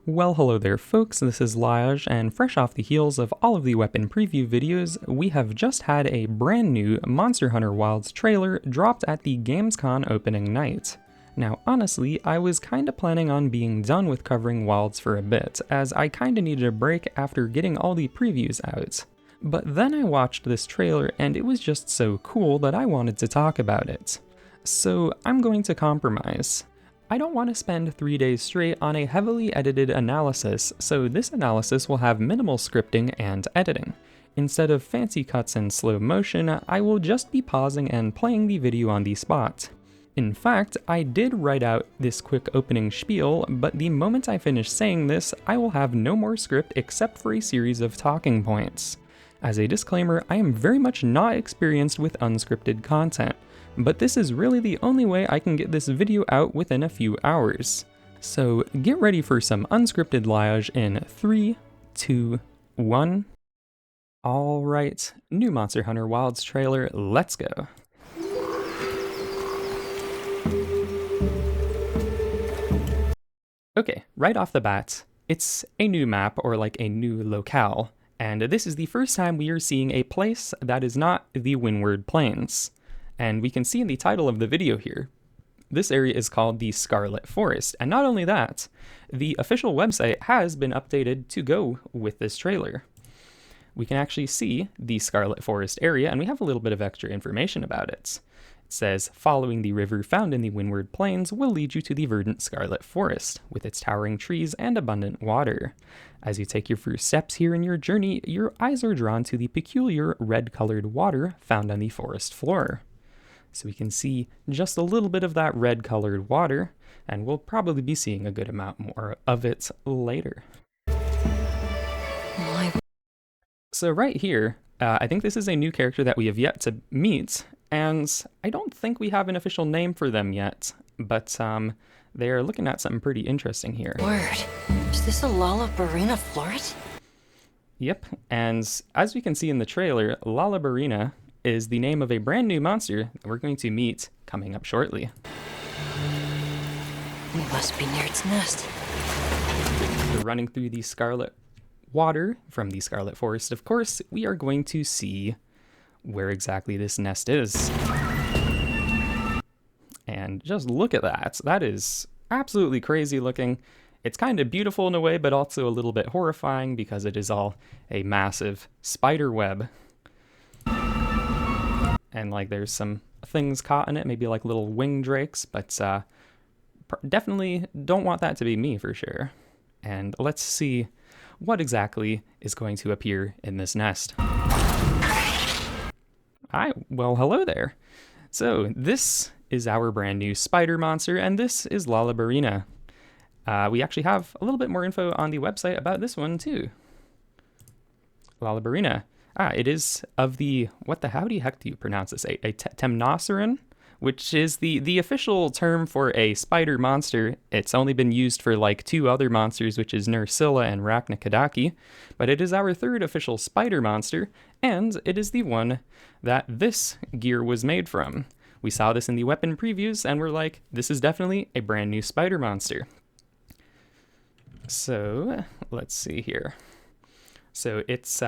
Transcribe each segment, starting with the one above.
Well, hello there folks, this is Liaj, and fresh off the heels of all of the weapon preview videos, we have just had a brand new Monster Hunter Wilds trailer dropped at the Gamescom opening night. Now honestly, I was kinda planning on being done with covering Wilds for a bit, as I kinda needed a break after getting all the previews out. But then I watched this trailer and it was just so cool that I wanted to talk about it. So I'm going to compromise. I don't want to spend 3 days straight on a heavily edited analysis, so this analysis will have minimal scripting and editing. Instead of fancy cuts and slow motion, I will just be pausing and playing the video on the spot. In fact, I did write out this quick opening spiel, but the moment I finish saying this, I will have no more script except for a series of talking points. As a disclaimer, I am very much not experienced with unscripted content, but this is really the only way I can get this video out within a few hours. So get ready for some unscripted Liaj in 3, 2, 1. Alright, new Monster Hunter Wilds trailer, let's go. Okay, right off the bat, it's a new map or like a new locale, and this is the first time we are seeing a place that is not the Windward Plains. And we can see in the title of the video here, this area is called the Scarlet Forest. And not only that, the official website has been updated to go with this trailer. We can actually see the Scarlet Forest area, and we have a little bit of extra information about it. It says, following the river found in the Windward Plains will lead you to the verdant Scarlet Forest, with its towering trees and abundant water. As you take your first steps here in your journey, your eyes are drawn to the peculiar red-colored water found on the forest floor. So we can see just a little bit of that red-colored water, and we'll probably be seeing a good amount more of it later. So right here, I think this is a new character that we have yet to meet, and I don't think we have an official name for them yet, but they are looking at something pretty interesting here. Word. Is this a Lalabarina Floret? Yep, and as we can see in the trailer, Lalabarina is the name of a brand new monster that we're going to meet coming up shortly. We must be near its nest. So running through the Scarlet Water from the Scarlet Forest, of course, we are going to see where exactly this nest is. And just look at that. That is absolutely crazy looking. It's kind of beautiful in a way, but also a little bit horrifying because it is all a massive spider web. And like there's some things caught in it, maybe like little wing drakes, but definitely don't want that to be me for sure. And let's see what exactly is going to appear in this nest. Well, hello there. So this is our brand new spider monster, and this is Lalabarina. We actually have a little bit more info on the website about this one too. Lalabarina. It is of the, how the heck do you pronounce this? A temnoceran, which is the official term for a spider monster. It's only been used for like 2 other monsters, which is Nursilla and Rachnikadaki, but it is our 3rd official spider monster, and it is the one that this gear was made from. We saw this in the weapon previews, and we're like, this is definitely a brand new spider monster. So, let's see here. So it's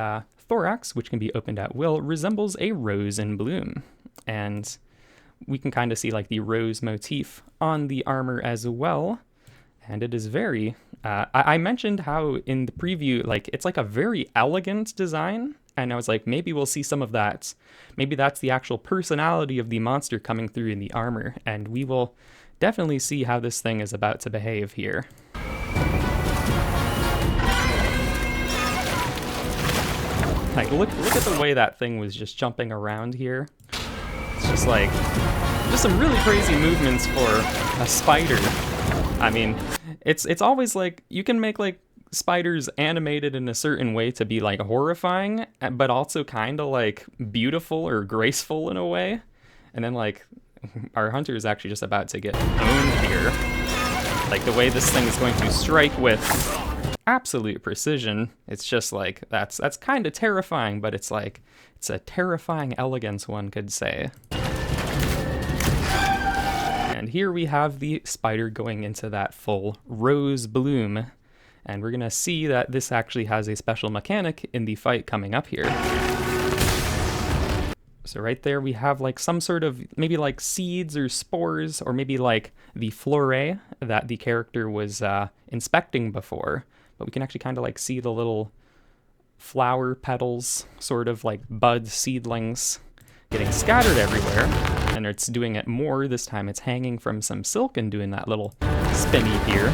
thorax, which can be opened at will, resembles a rose in bloom. And we can kind of see like the rose motif on the armor as well. And it is very, I mentioned how in the preview, like it's like a very elegant design. And I was like, maybe we'll see some of that. Maybe that's the actual personality of the monster coming through in the armor. And we will definitely see how this thing is about to behave here. Like, look at the way that thing was just jumping around here. It's just like, just some really crazy movements for a spider. I mean, it's always like, you can make like spiders animated in a certain way to be like horrifying, but also kind of like beautiful or graceful in a way. And then like, our hunter is actually just about to get owned here. Like the way this thing is going to strike with absolute precision. It's just like, that's kind of terrifying, but it's like, it's a terrifying elegance, one could say. And here we have the spider going into that full rose bloom. And we're gonna see that this actually has a special mechanic in the fight coming up here. So right there we have like some sort of maybe like seeds or spores, or maybe like the flore that the character was inspecting before. But we can actually kind of like see the little flower petals, sort of like bud seedlings, getting scattered everywhere. And it's doing it more this time. It's hanging from some silk and doing that little spinny here.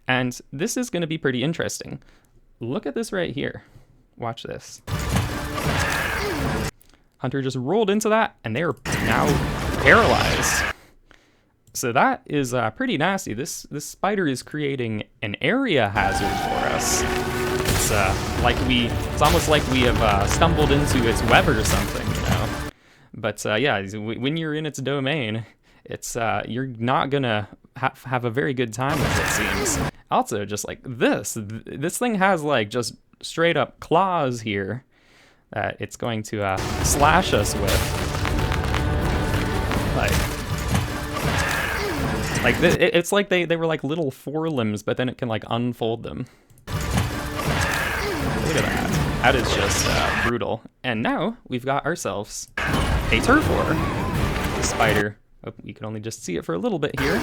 And this is going to be pretty interesting. Look at this right here. Watch this. Hunter just rolled into that, and they're now paralyzed. So that is pretty nasty. This spider is creating an area hazard for us. It's almost like we have stumbled into its web or something, you know. But yeah, when you're in its domain, it's you're not gonna have a very good time with it, seems. Also, just like this thing has like just straight up claws here that it's going to slash us with. It's like they were like little forelimbs, but then it can like unfold them. Look at that. That is just brutal. And now we've got ourselves a turfore. The spider. Oh, you can only just see it for a little bit here.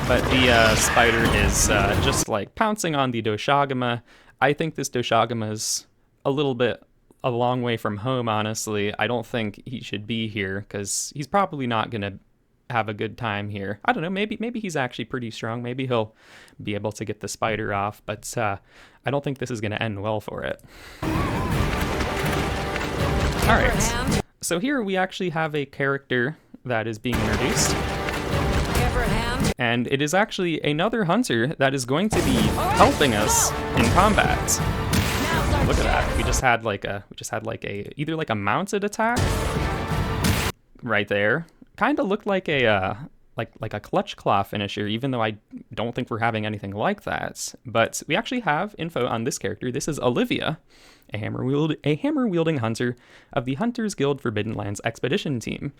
But the spider is just like pouncing on the Doshagama. I think this Doshagama is a long way from home, honestly. I don't think he should be here because he's probably not going to have a good time here. I don't know, maybe he's actually pretty strong. Maybe he'll be able to get the spider off, but I don't think this is going to end well for it. All right, so here we actually have a character that is being introduced. And it is actually another hunter that is going to be helping us in combat. Look at that. We just had like a either like a mounted attack right there. Kind of looked like a like a clutch claw finisher, even though I don't think we're having anything like that. But we actually have info on this character. This is Olivia, a hammer-wielding hunter of the Hunters Guild Forbidden Lands expedition team.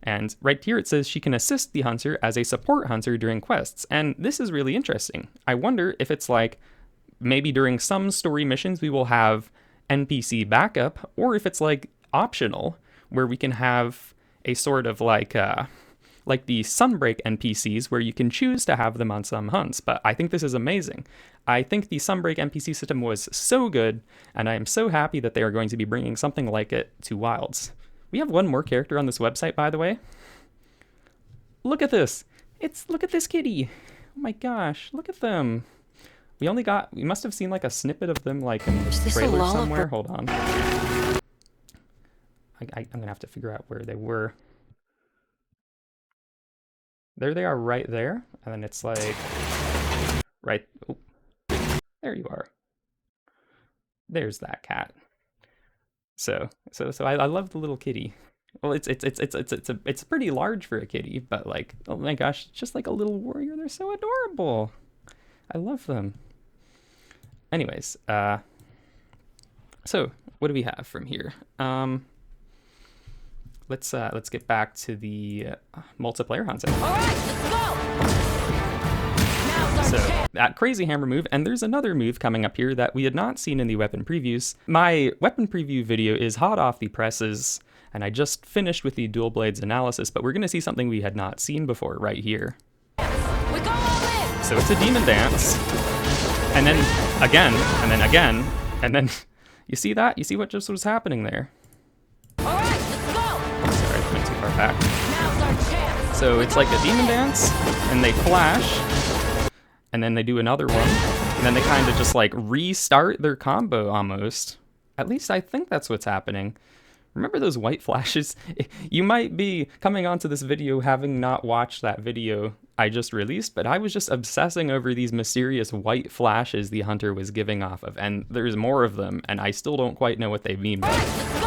And right here it says she can assist the hunter as a support hunter during quests. And this is really interesting. I wonder if it's like maybe during some story missions we will have NPC backup, or if it's like optional, where we can have a sort of like the Sunbreak NPCs, where you can choose to have them on some hunts. But I think this is amazing. I think the Sunbreak NPC system was so good, and I am so happy that they are going to be bringing something like it to Wilds. We have one more character on this website, by the way. Look at this. Look at this kitty. Oh my gosh, look at them. We must have seen like a snippet of them like in the trailer somewhere. Hold on. I'm gonna have to figure out where they were. There they are right there. And then it's like, right, oh, there you are. There's that cat. So I love the little kitty. Well, it's pretty large for a kitty, but like, oh my gosh, it's just like a little warrior. They're so adorable. I love them. Anyways, so what do we have from here? Let's get back to the multiplayer hunting. All right, let's go. So that crazy hammer move, and there's another move coming up here that we had not seen in the weapon previews. My weapon preview video is hot off the presses, and I just finished with the dual blades analysis, but we're gonna see something we had not seen before right here. We go all in. So it's a demon dance, and then again, and then again, and then you see that? You see what just was happening there? All right, let's go. Sorry, I went too far back. So it's like a demon dance, and they flash, and then they do another one, and then they kind of just like restart their combo almost. At least I think that's what's happening. Remember those white flashes? You might be coming onto this video having not watched that video I just released, but I was just obsessing over these mysterious white flashes the hunter was giving off of, and there's more of them, and I still don't quite know what they mean, but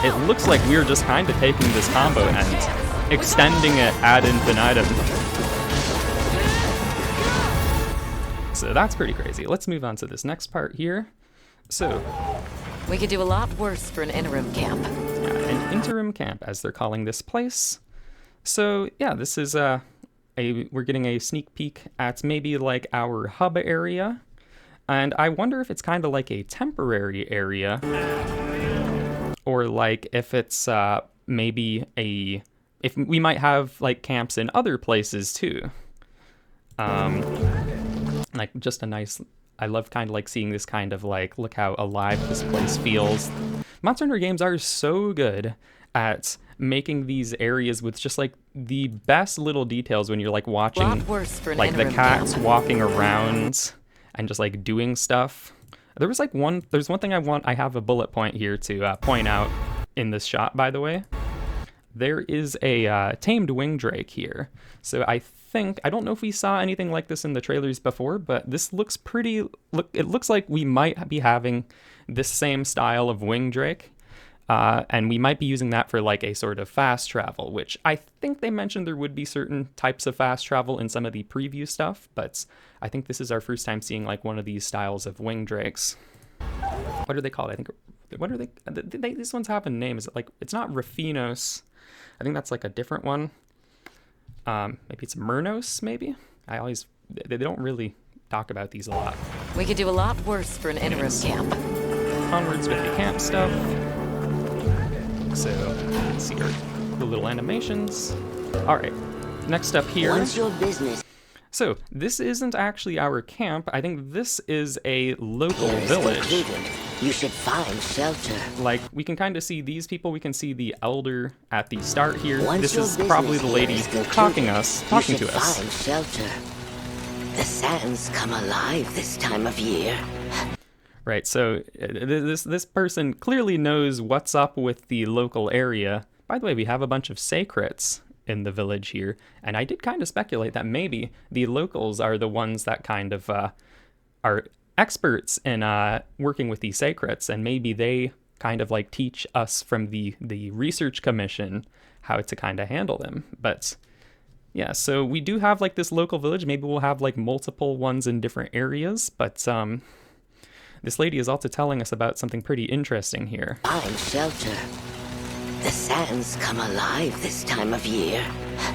it looks like we're just kind of taking this combo and extending it ad infinitum. So that's pretty crazy. Let's move on to this next part here. So we could do a lot worse for an interim camp. Yeah, an interim camp, as they're calling this place. So yeah, this is we're getting a sneak peek at maybe like our hub area. And I wonder if it's kind of like a temporary area, or like if it's maybe if we might have like camps in other places too. Like just a nice, I love kind of like seeing this kind of like, look how alive this place feels. Monster Hunter games are so good at making these areas with just like the best little details when you're like watching like the cats walking around and just like doing stuff. There's one thing I have a bullet point here to point out in this shot, by the way. There is a tamed wing drake here. So I don't know if we saw anything like this in the trailers before, but this looks it looks like we might be having this same style of wing drake. And we might be using that for like a sort of fast travel, which I think they mentioned there would be certain types of fast travel in some of the preview stuff, but I think this is our first time seeing like one of these styles of wing drakes. What are they called? I think, what are they? These ones have a name. Is it like, it's not Raffinos. I think that's like a different one. Maybe it's Murnos, maybe? They don't really talk about these a lot. We could do a lot worse for an interim camp. Onwards with the camp stuff. So, you can see our cool little animations. Alright, next up here. What's your business? So, this isn't actually our camp. I think this is a local village. You should find shelter. Like, we can kind of see these people. We can see the elder at the start here. Once this your is probably the lady talking to us. You should find shelter. The sands come alive this time of year. Right, so this person clearly knows what's up with the local area. By the way, we have a bunch of secrets in the village here, and I did kind of speculate that maybe the locals are the ones that kind of are experts in working with these secrets, and maybe they kind of like teach us from the research commission how to kind of handle them. But yeah, so we do have like this local village. Maybe we'll have like multiple ones in different areas, but this lady is also telling us about something pretty interesting here. Find shelter. The sands come alive this time of year,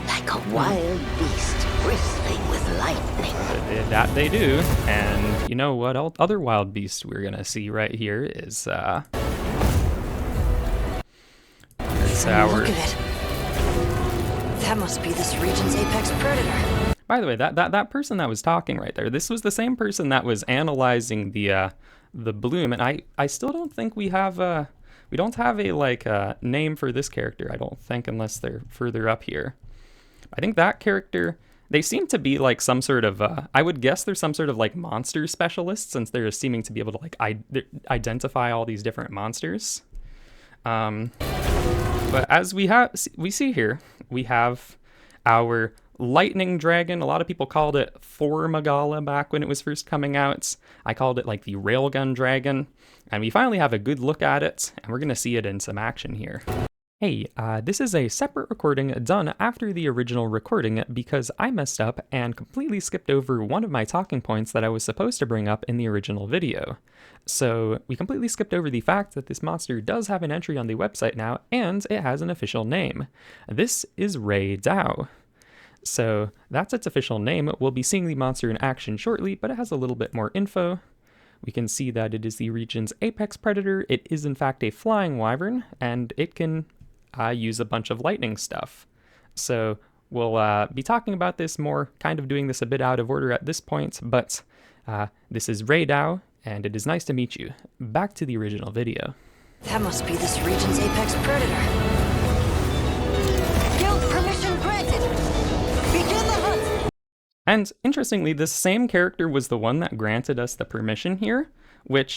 like a wild beast bristling with lightning. That they do, and you know what other wild beast we're gonna see right here is Look at it. That must be this region's apex predator. By the way, that person that was talking right there, this was the same person that was analyzing the bloom, and I still don't think we have we don't have a like name for this character, I don't think, unless they're further up here. I think that character, they seem to be like some sort of I would guess they're some sort of like monster specialist, since they're seeming to be able to like identify all these different monsters. But as we see here, we have our lightning dragon. A lot of people called it Thor Magala back when it was first coming out. I called it like the railgun dragon, and we finally have a good look at it, and we're gonna see it in some action here. Hey, this is a separate recording done after the original recording because I messed up and completely skipped over one of my talking points that I was supposed to bring up in the original video. So we completely skipped over the fact that this monster does have an entry on the website now, and it has an official name. This is Ray Dow. So that's its official name. We'll be seeing the monster in action shortly, but it has a little bit more info. We can see that it is the region's apex predator. It is in fact a flying wyvern, and it can use a bunch of lightning stuff. So we'll be talking about this more, kind of doing this a bit out of order at this point, but this is Ray Dow, and it is nice to meet you. Back to the original video. That must be this region's apex predator. Guild permission granted. Begin the hunt. And interestingly, this same character was the one that granted us the permission here,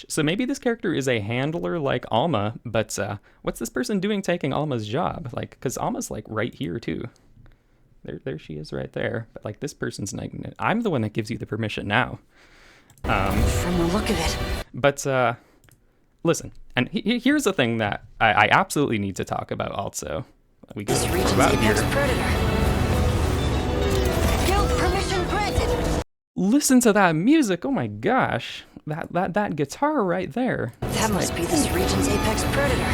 so maybe this character is a handler like Alma, but what's this person doing taking Alma's job? Like, because Alma's like right here too. There she is right there. But like this person's like, I'm the one that gives you the permission now. From the look of it. But listen, and here's the thing that I absolutely need to talk about also. We this region's apex predator. Guild permission granted. Listen to that music! Oh my gosh, that guitar right there. That must be this region's apex predator.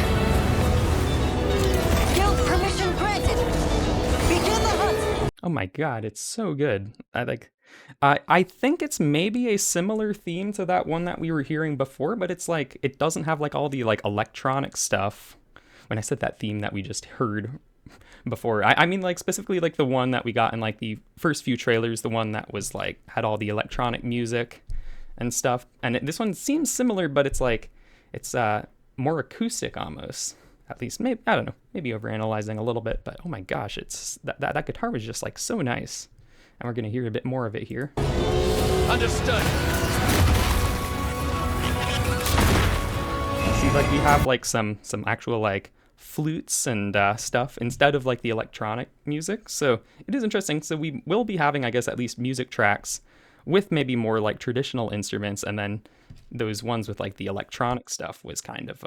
Guild permission granted. Begin the hunt. Oh my god, it's so good. I think it's maybe a similar theme to that one that we were hearing before, but it's like it doesn't have like all the like electronic stuff. When I said that theme that we just heard before, I mean like specifically like the one that we got in like the first few trailers, the one that was like had all the electronic music and stuff. And this one seems similar, but it's like it's more acoustic almost. At least, maybe, I don't know, maybe overanalyzing a little bit, but oh my gosh, it's that guitar was just like so nice. And we're gonna hear a bit more of it here. Understood. See, like we have like some actual like flutes and stuff instead of like the electronic music. So it is interesting. So we will be having, I guess, at least music tracks with maybe more like traditional instruments, and then those ones with like the electronic stuff was kind of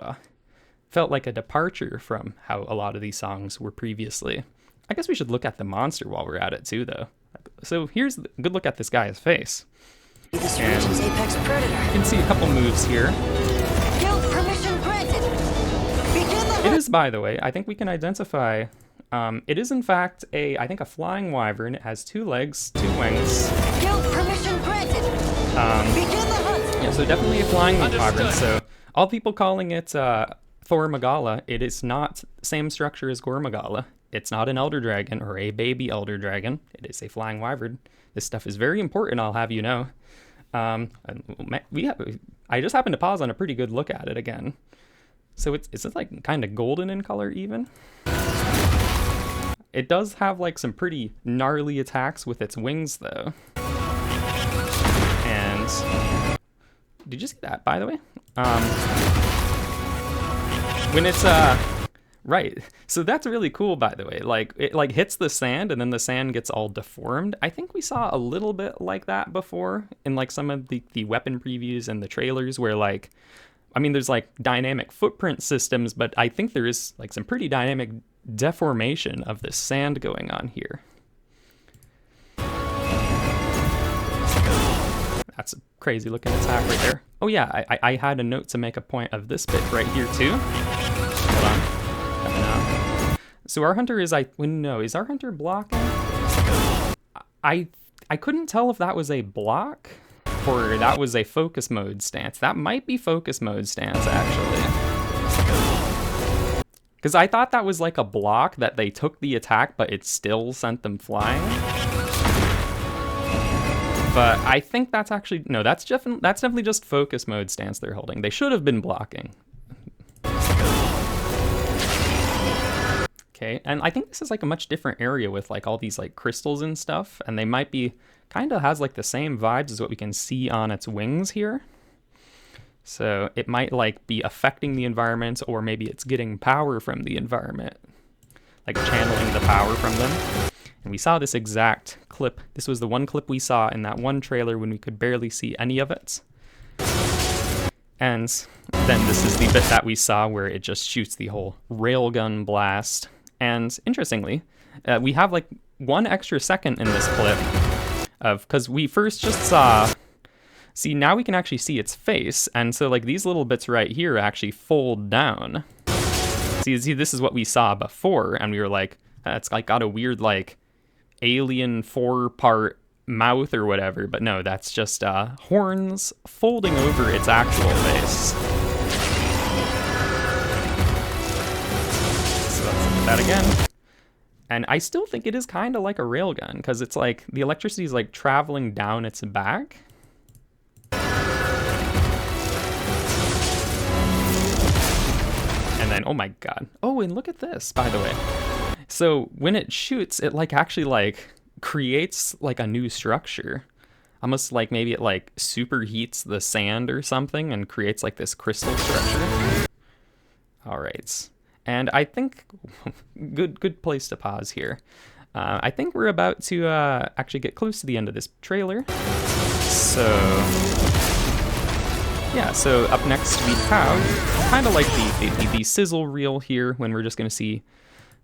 felt like a departure from how a lot of these songs were previously. I guess we should look at the monster while we're at it too, though. So here's a good look at this guy's face. This region's apex predator. You can see a couple moves here. Guild permission granted. Begin the It is, by the way, I think we can identify. It is in fact I think a flying wyvern. It has 2 legs, 2 wings. Guild permission granted. Begin the hunt. Yeah, so definitely a flying wyvern. So all people calling it Thor Magala, it is not the same structure as Gore Magala. It's not an elder dragon or a baby elder dragon. It is a flying wyvern. This stuff is very important, I'll have you know. I just happened to pause on a pretty good look at it again. So it's like kind of golden in color even. It does have like some pretty gnarly attacks with its wings though. And did you see that, by the way? When it's right, so that's really cool, by the way. Like it like hits the sand and then the sand gets all deformed. I think we saw a little bit like that before in like some of the weapon previews and the trailers where like, I mean, there's like dynamic footprint systems, but I think there is like some pretty dynamic deformation of the sand going on here. That's a crazy looking attack right there. Oh yeah, I had a note to make a point of this bit right here too. Hold on. Coming up. So our hunter is, is our hunter blocking? I couldn't tell if that was a block or that was a focus mode stance. That might be focus mode stance actually. Because I thought that was like a block that they took the attack but it still sent them flying. But I think that's actually, no, that's definitely just focus mode stance they're holding. They should have been blocking. Okay, and I think this is like a much different area with like all these like crystals and stuff, and they might be, kind of has like the same vibes as what we can see on its wings here. So it might like be affecting the environment, or maybe it's getting power from the environment, like channeling the power from them. And we saw this exact clip. This was the one clip we saw in that one trailer when we could barely see any of it. And then this is the bit that we saw where it just shoots the whole railgun blast. And interestingly, we have like 1 extra second in this clip of, because we first just saw, see, now we can actually see its face. And so like these little bits right here actually fold down. See, this is what we saw before. And we were like, it's like got a weird like alien 4-part mouth or whatever, but no, that's just horns folding over its actual face. So let's look at that again. And I still think it is kind of like a railgun, because it's like the electricity is like traveling down its back. And then, oh my god. Oh, and look at this, by the way. So when it shoots, it like actually like creates like a new structure. Almost like maybe it like superheats the sand or something and creates like this crystal structure. All right. And I think good place to pause here. I think we're about to actually get close to the end of this trailer. So yeah, so up next we have kind of like the sizzle reel here, when we're just going to see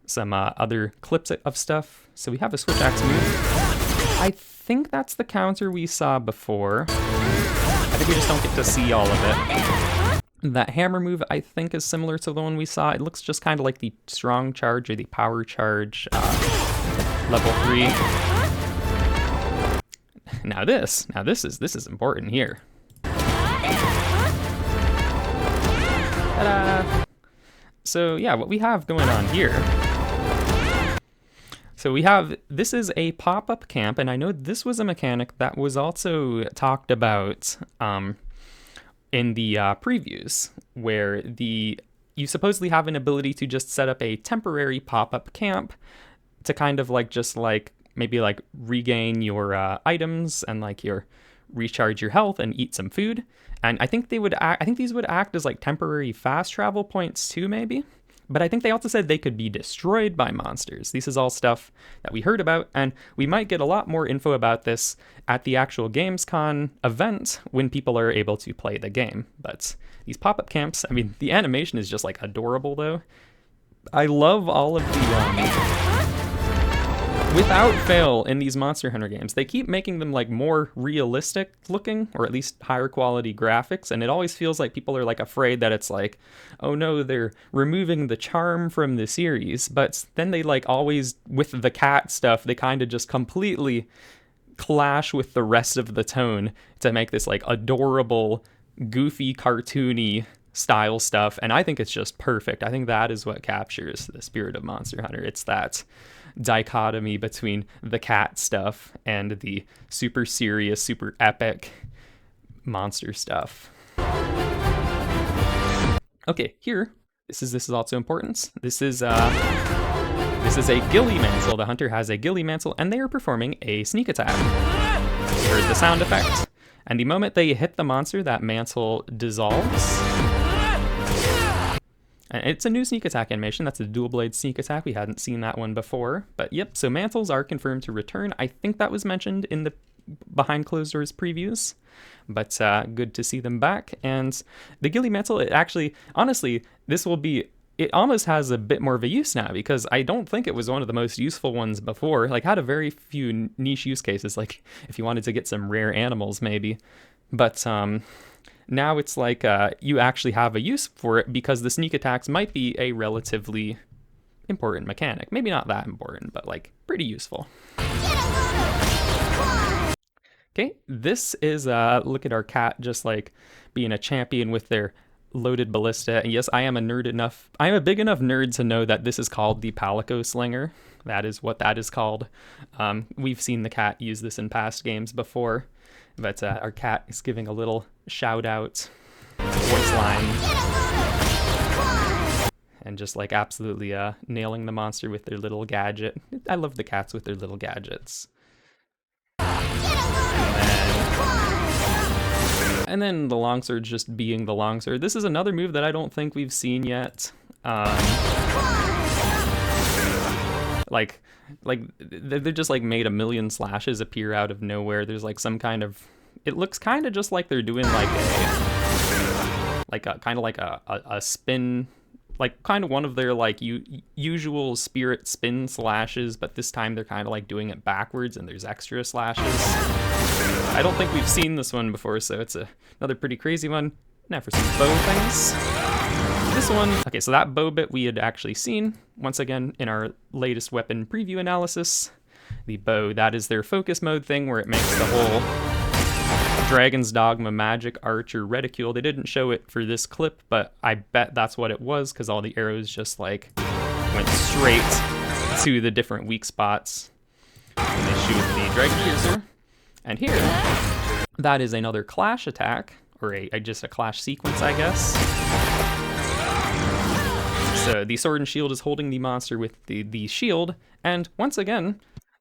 some other clips of stuff. So we have a switch axe move. I think that's the counter we saw before. I think we just don't get to see all of it. That hammer move I think is similar to the one we saw. It looks just kind of like the strong charge or the power charge level 3. now this is important here. Ta-da! So yeah, what we have going on here. So we have, this is a pop-up camp, and I know this was a mechanic that was also talked about in the previews, where you supposedly have an ability to just set up a temporary pop-up camp to kind of like just like maybe like regain your items and like recharge your health and eat some food. And I think these would act as like temporary fast travel points too, maybe. But I think they also said they could be destroyed by monsters. This is all stuff that we heard about, and we might get a lot more info about this at the actual Gamescom event when people are able to play the game. But these pop-up camps, I mean, the animation is just like adorable though. I love all of the without fail, in these Monster Hunter games, they keep making them like more realistic looking, or at least higher quality graphics, and it always feels like people are like afraid that it's like, oh no, they're removing the charm from the series. But then they like always, with the cat stuff, they kind of just completely clash with the rest of the tone to make this like adorable, goofy, cartoony style stuff, and I think it's just perfect. I think that is what captures the spirit of Monster Hunter. It's that dichotomy between the cat stuff and the super serious, super epic monster stuff. Okay, here, this is also important. This is a ghillie mantle. The hunter has a ghillie mantle, and they are performing a sneak attack. You heard the sound effect, and the moment they hit the monster, that mantle dissolves. And it's a new sneak attack animation. That's a dual blade sneak attack. We hadn't seen that one before. But yep, so mantles are confirmed to return. I think that was mentioned in the behind closed doors previews. But good to see them back. And the ghillie mantle, it actually, honestly, it almost has a bit more of a use now, because I don't think it was one of the most useful ones before. Like, had a very few niche use cases, like if you wanted to get some rare animals maybe. But now it's like you actually have a use for it, because the sneak attacks might be a relatively important mechanic. Maybe not that important, but like pretty useful. Okay, this is look at our cat just like being a champion with their loaded ballista. And yes, I am a big enough nerd to know that this is called the Palico Slinger. That is what that is called. We've seen the cat use this in past games before. But our cat is giving a little shout out voice line. And just like absolutely nailing the monster with their little gadget. I love the cats with their little gadgets. And then the longsword just being the longsword. This is another move that I don't think we've seen yet. Like they're just like made a million slashes appear out of nowhere. There's like some kind of, it looks kind of just like they're doing like a spin, like kind of one of their like usual spirit spin slashes, but this time they're kind of like doing it backwards and there's extra slashes. I don't think we've seen this one before, so it's another pretty crazy one. Now for some bow things. This one, okay, so that bow bit we had actually seen, once again, in our latest weapon preview analysis. The bow, that is their focus mode thing, where it makes the whole Dragon's Dogma magic archer reticule. They didn't show it for this clip, but I bet that's what it was, because all the arrows just, like, went straight to the different weak spots when they shoot the Dragon Piercer. And here, that is another clash attack, or just a clash sequence, I guess. So the sword and shield is holding the monster with the shield, and once again,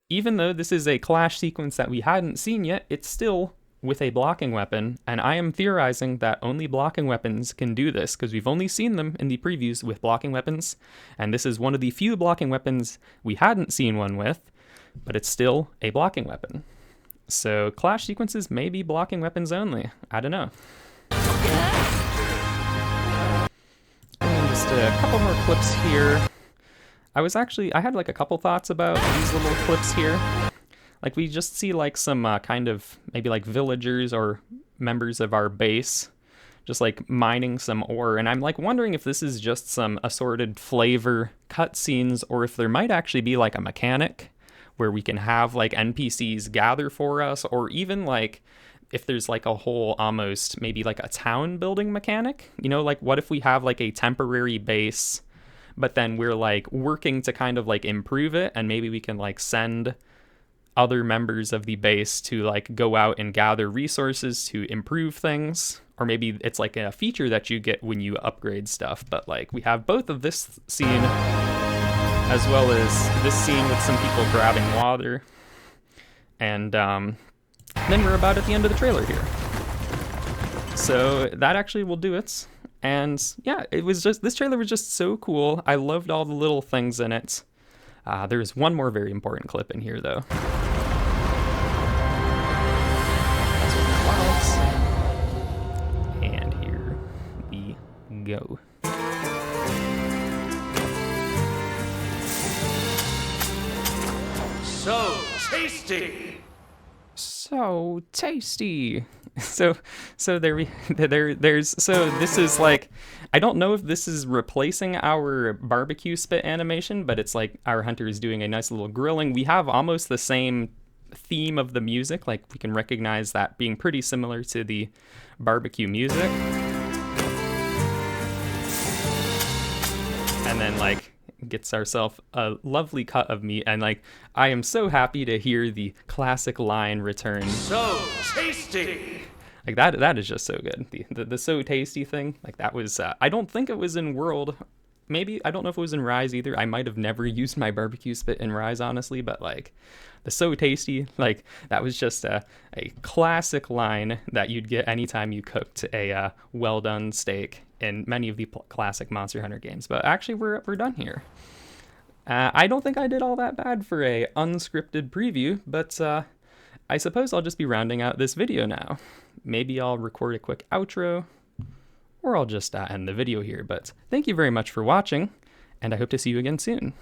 even though this is a clash sequence that we hadn't seen yet, it's still with a blocking weapon, and I am theorizing that only blocking weapons can do this, because we've only seen them in the previews with blocking weapons, and this is one of the few blocking weapons we hadn't seen one with, but it's still a blocking weapon. So clash sequences may be blocking weapons only. I don't know. Just a couple more clips here. I had like a couple thoughts about these little clips here. Like we just see like some kind of maybe like villagers or members of our base just like mining some ore, and I'm like wondering if this is just some assorted flavor cutscenes, or if there might actually be like a mechanic where we can have like NPCs gather for us, or even like if there's like a whole almost maybe like a town building mechanic, you know, like what if we have like a temporary base, but then we're like working to kind of like improve it, and maybe we can like send other members of the base to like go out and gather resources to improve things. Or maybe it's like a feature that you get when you upgrade stuff. But like we have both of this scene as well as this scene with some people grabbing water. And then we're about at the end of the trailer here. So that actually will do it. And yeah, it was just, this trailer was just so cool. I loved all the little things in it. There's one more very important clip in here though. And here we go. So tasty! So tasty. So this is like, I don't know if this is replacing our barbecue spit animation, but it's like our hunter is doing a nice little grilling. We have almost the same theme of the music, like we can recognize that being pretty similar to the barbecue music. And then like gets ourselves a lovely cut of meat, and like I am so happy to hear the classic line return. So tasty! Like that is just so good. The so tasty thing, like that was I don't think it was in World. Maybe, I don't know if it was in Rise either. I might have never used my barbecue spit in Rise, honestly, but like the so tasty, like that was just a classic line that you'd get anytime you cooked a well done steak in many of the classic Monster Hunter games. But actually we're done here. I don't think I did all that bad for a unscripted preview, but I suppose I'll just be rounding out this video now. Maybe I'll record a quick outro, or I'll just end the video here. But thank you very much for watching, and I hope to see you again soon.